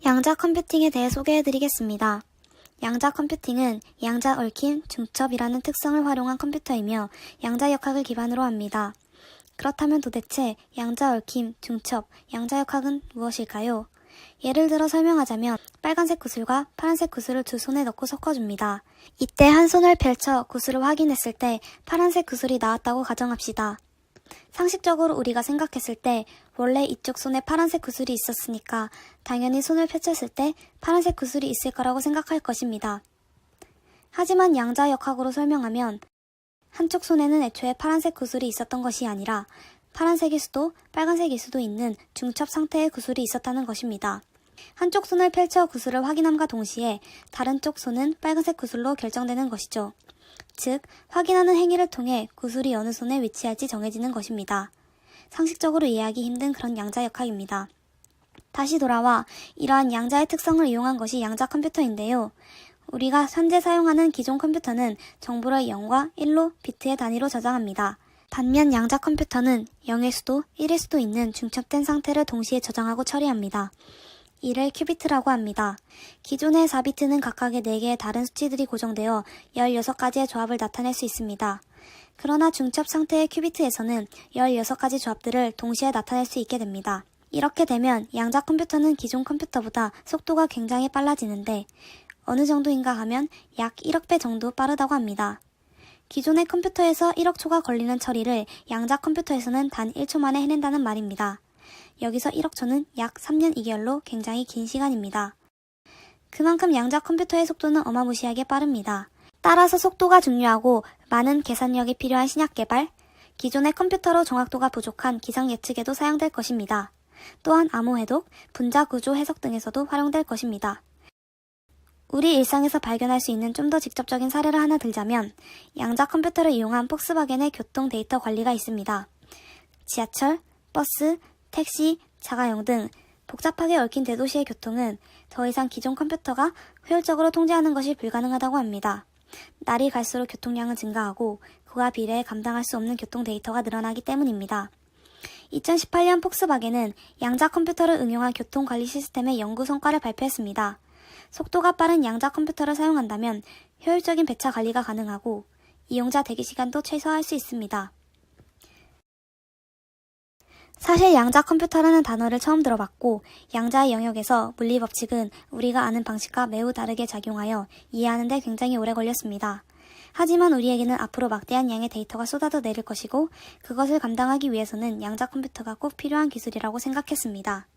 양자 컴퓨팅에 대해 소개해드리겠습니다. 양자 컴퓨팅은 양자 얽힘, 중첩이라는 특성을 활용한 컴퓨터이며 양자역학을 기반으로 합니다. 그렇다면 도대체 양자 얽힘, 중첩, 양자역학은 무엇일까요? 예를 들어 설명하자면 빨간색 구슬과 파란색 구슬을 두 손에 넣고 섞어줍니다. 이때 한 손을 펼쳐 구슬을 확인했을 때 파란색 구슬이 나왔다고 가정합시다. 상식적으로 우리가 생각했을 때 원래 이쪽 손에 파란색 구슬이 있었으니까 당연히 손을 펼쳤을 때 파란색 구슬이 있을 거라고 생각할 것입니다. 하지만 양자역학으로 설명하면 한쪽 손에는 애초에 파란색 구슬이 있었던 것이 아니라 파란색일 수도 빨간색일 수도 있는 중첩 상태의 구슬이 있었다는 것입니다. 한쪽 손을 펼쳐 구슬을 확인함과 동시에 다른 쪽 손은 빨간색 구슬로 결정되는 것이죠. 즉, 확인하는 행위를 통해 구슬이 어느 손에 위치할지 정해지는 것입니다. 상식적으로 이해하기 힘든 그런 양자역학입니다. 다시 돌아와 이러한 양자의 특성을 이용한 것이 양자 컴퓨터인데요. 우리가 현재 사용하는 기존 컴퓨터는 정보를 0과 1로 비트의 단위로 저장합니다. 반면 양자 컴퓨터는 0일 수도 1일 수도 있는 중첩된 상태를 동시에 저장하고 처리합니다. 이를 큐비트라고 합니다. 기존의 4비트는 각각의 4개의 다른 수치들이 고정되어 16가지의 조합을 나타낼 수 있습니다. 그러나 중첩 상태의 큐비트에서는 16가지 조합들을 동시에 나타낼 수 있게 됩니다. 이렇게 되면 양자 컴퓨터는 기존 컴퓨터보다 속도가 굉장히 빨라지는데 어느 정도인가 하면 약 1억 배 정도 빠르다고 합니다. 기존의 컴퓨터에서 1억 초가 걸리는 처리를 양자 컴퓨터에서는 단 1초 만에 해낸다는 말입니다. 여기서 1억 초는 약 3년 2개월로 굉장히 긴 시간입니다. 그만큼 양자 컴퓨터의 속도는 어마무시하게 빠릅니다. 따라서 속도가 중요하고 많은 계산력이 필요한 신약 개발, 기존의 컴퓨터로 정확도가 부족한 기상 예측에도 사용될 것입니다. 또한 암호 해독, 분자 구조 해석 등에서도 활용될 것입니다. 우리 일상에서 발견할 수 있는 좀 더 직접적인 사례를 하나 들자면 양자 컴퓨터를 이용한 폭스바겐의 교통 데이터 관리가 있습니다. 지하철, 버스, 택시, 자가용 등 복잡하게 얽힌 대도시의 교통은 더 이상 기존 컴퓨터가 효율적으로 통제하는 것이 불가능하다고 합니다. 날이 갈수록 교통량은 증가하고 그와 비례해 감당할 수 없는 교통 데이터가 늘어나기 때문입니다. 2018년 폭스바겐은 양자 컴퓨터를 응용한 교통관리 시스템의 연구 성과를 발표했습니다. 속도가 빠른 양자 컴퓨터를 사용한다면 효율적인 배차 관리가 가능하고 이용자 대기 시간도 최소화할 수 있습니다. 사실 양자 컴퓨터라는 단어를 처음 들어봤고 양자의 영역에서 물리 법칙은 우리가 아는 방식과 매우 다르게 작용하여 이해하는 데 굉장히 오래 걸렸습니다. 하지만 우리에게는 앞으로 막대한 양의 데이터가 쏟아져 내릴 것이고 그것을 감당하기 위해서는 양자 컴퓨터가 꼭 필요한 기술이라고 생각했습니다.